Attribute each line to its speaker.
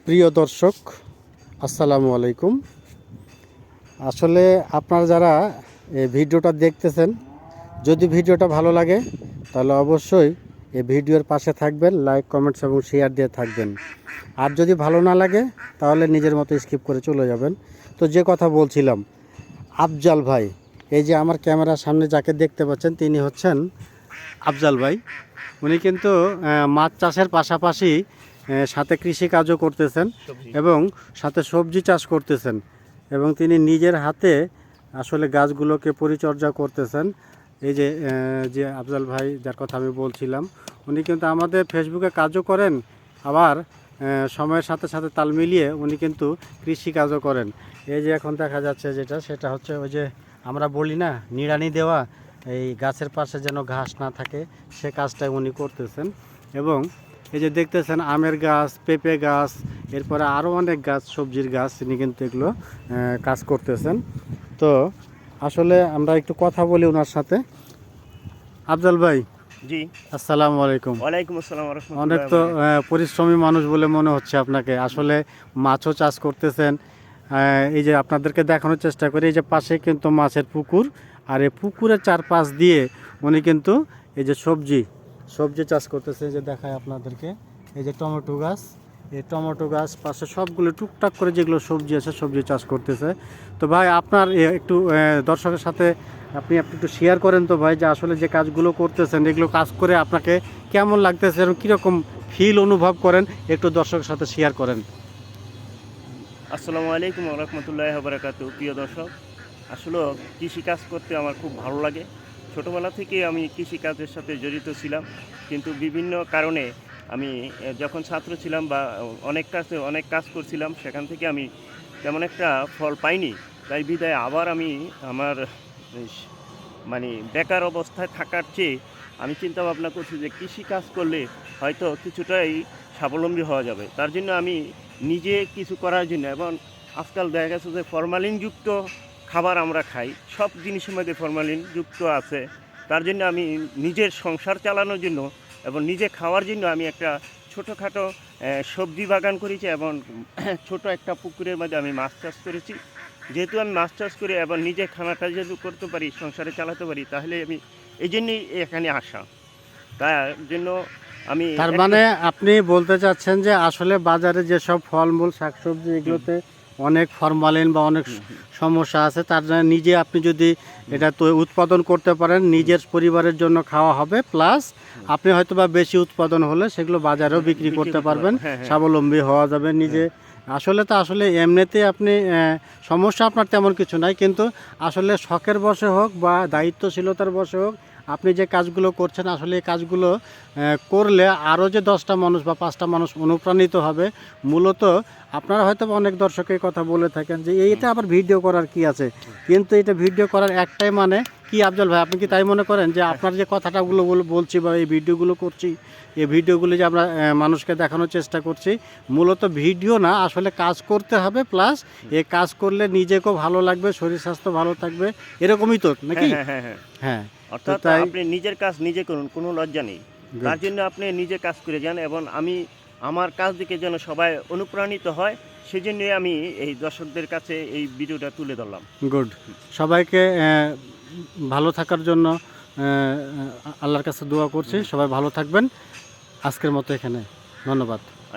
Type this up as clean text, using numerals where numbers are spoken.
Speaker 1: প্রিয় দর্শক, আসসালামু আলাইকুম। আসলে আপনারা যারা এই ভিডিওটা দেখতেছেন, যদি ভিডিওটা ভালো লাগে তাহলে অবশ্যই এই ভিডিওর পাশে থাকবেন, লাইক কমেন্টস এবং শেয়ার দিয়ে থাকবেন। আর যদি ভালো না লাগে তাহলে নিজের মতো স্কিপ করে চলে যাবেন। তো যে কথা বলছিলাম, আফজাল ভাই, এই যে আমার ক্যামেরার সামনে যাকে দেখতে পাচ্ছেন তিনি হচ্ছেন আফজাল ভাই। উনি কিন্তু মাছ চাষের পাশাপাশি সাথে কৃষিকাজও করতেছেন এবং সাথে সবজি চাষ করতেছেন, এবং তিনি নিজের হাতে আসলে গাছগুলোকে পরিচর্যা করতেছেন। এই যে যে আফজাল ভাই যার কথা আমি বলছিলাম, উনি কিন্তু আমাদের ফেসবুকে কাজও করেন, আবার সময়ের সাথে সাথে তাল মিলিয়ে উনি কিন্তু কৃষিকাজও করেন। এই যে এখন দেখা যাচ্ছে সেটা হচ্ছে ওই যে আমরা বলি না, নিড়ানি দেওয়া, এই গাছের পাশে যেন ঘাস না থাকে সে কাজটাই উনি করতেছেন। এবং এই যে দেখতেছেন আমের গাছ, পেঁপে গাছ, এরপরে আরও অনেক গাছ, সবজির গাছ, তিনি কিন্তু এগুলো কাজ করতেছেন। তো আসলে আমরা একটু কথা বলি ওনার সাথে। আফজাল ভাই,
Speaker 2: জি,
Speaker 1: আসসালামু আলাইকুম।
Speaker 2: ওয়ালাইকুম আসসালাম ওয়া রাহমাতুল্লাহি
Speaker 1: অনেক
Speaker 2: ওয়া
Speaker 1: তো
Speaker 2: বারাকাতুহু।
Speaker 1: পরিশ্রমী মানুষ বলে মনে হচ্ছে আপনাকে। আসলে মাছও চাষ করতেছেন। এই যে আপনাদেরকে দেখানোর চেষ্টা করি, এই যে পাশে কিন্তু মাছের পুকুর, আর এই পুকুরের চারপাশ দিয়ে উনি কিন্তু এই যে সবজি চাষ করতেছে। এই যে দেখায় আপনাদেরকে, এই যে টমেটো গাছ, এই টমেটো গাছ পাশে সবগুলো টুকটাক করে যেগুলো সবজি আছে সবজি চাষ করতেছে। তো ভাই আপনার একটু দর্শকের সাথে আপনি একটু শেয়ার করেন তো ভাই, যে আসলে যে কাজগুলো করতেছেন এগুলো কাজ করে আপনাকে কেমন লাগতেছে এবং কীরকম ফিল অনুভব করেন, একটু দর্শকের সাথে শেয়ার করেন।
Speaker 2: আসসালামু আলাইকুম ওয়া রাহমাতুল্লাহি ওয়া বারাকাতুহু। প্রিয় দর্শক, আসলে কৃষিকাজ করতে আমার খুব ভালো লাগে। ছোটোবেলা থেকে আমি কৃষিকাজের সাথে জড়িত ছিলাম, কিন্তু বিভিন্ন কারণে আমি যখন ছাত্র ছিলাম বা অনেক কাজ করছিলাম, সেখান থেকে আমি তেমন একটা ফল পাইনি। তাই বিদায় আবার আমি আমার ইস- মানে বেকার অবস্থায় থাকার চেয়ে আমি চিন্তা ভাবনা করছি যে কৃষিকাজ করলে হয়তো কিছুটাই স্বাবলম্বী হওয়া যাবে। তার জন্য আমি নিজে কিছু করার জন্য, এবং আজকাল দেখা গেছে যে ফরমালিনযুক্ত খাবার আমরা খাই, সব জিনিসের মধ্যে ফরমালিন যুক্ত আছে। তার জন্য আমি নিজের সংসার চালানোর জন্য এবং নিজে খাওয়ার জন্য আমি একটা ছোটোখাটো সবজি বাগান করেছি, এবং ছোট একটা পুকুরের মধ্যে আমি মাছ চাষ করেছি। যেহেতু আমি মাছ চাষ করি এবং নিজে খানাটা যেহেতু করতে পারি, সংসারে চালাতে পারি, তাহলে আমি এই জন্যই এখানে আসা। তার জন্য আমি
Speaker 1: তার মানে আপনি বলতে চাচ্ছেন যে আসলে বাজারে যেসব ফলমূল শাকসবজি এগুলোতে অনেক ফরমালিন বা অনেক সমস্যা আছে, তার জন্য নিজে আপনি যদি এটা তো উৎপাদন করতে পারেন, নিজের পরিবারের জন্য খাওয়া হবে, প্লাস আপনি হয়তো বা বেশি উৎপাদন হলে সেগুলো বাজারেও বিক্রি করতে পারবেন,
Speaker 2: হ্যাঁ, হ্যাঁ,
Speaker 1: স্বাবলম্বী হওয়া যাবে নিজে। আসলে এমনিতে আপনি সমস্যা আপনার তেমন কিছু নাই, কিন্তু আসলে শখের বশে হোক বা দায়িত্বশীলতার বশে হোক আপনি যে কাজগুলো করছেন, আসলে এই কাজগুলো করলে আরও যে 10টা মানুষ বা 5টা মানুষ অনুপ্রাণিত হবে। মূলত আপনারা হয়তো অনেক দর্শকের কথা বলে থাকেন যে এইটা আবার ভিডিও করার কি আছে, কিন্তু এটা ভিডিও করার একটাই মানে কি আফজল ভাই, আপনি কি তাই মনে করেন যে আপনার যে কথাটাগুলো বলছি বা এই ভিডিওগুলো করছি, এই ভিডিওগুলো যে আমরা মানুষকে দেখানোর চেষ্টা করছি, মূলত ভিডিও না, আসলে কাজ করতে হবে, প্লাস এই কাজ করলে নিজেকেও ভালো লাগবে, শরীর স্বাস্থ্য ভালো থাকবে, এরকমই তো নাকি?
Speaker 2: হ্যাঁ, হ্যাঁ, হ্যাঁ,
Speaker 1: হ্যাঁ। তো
Speaker 2: অর্থাৎ
Speaker 1: তাই
Speaker 2: আপনি নিজের কাজ নিজে করুন, কোনো লজ্জা নেই। তার জন্য আপনি নিজে কাজ করে যান, এবং আমি আমার কাজ দেখে যেন সবাই অনুপ্রাণিত হয়, সেজন্যই আমি এই দর্শকদের কাছে এই ভিডিওটা তুলে ধরলাম।
Speaker 1: গুড। সবাইকে ভালো থাকার জন্য আল্লাহর কাছে দোয়া করছি, সবাই ভালো থাকবেন। আজকের মতো এখানে, ধন্যবাদ।
Speaker 2: আচ্ছা।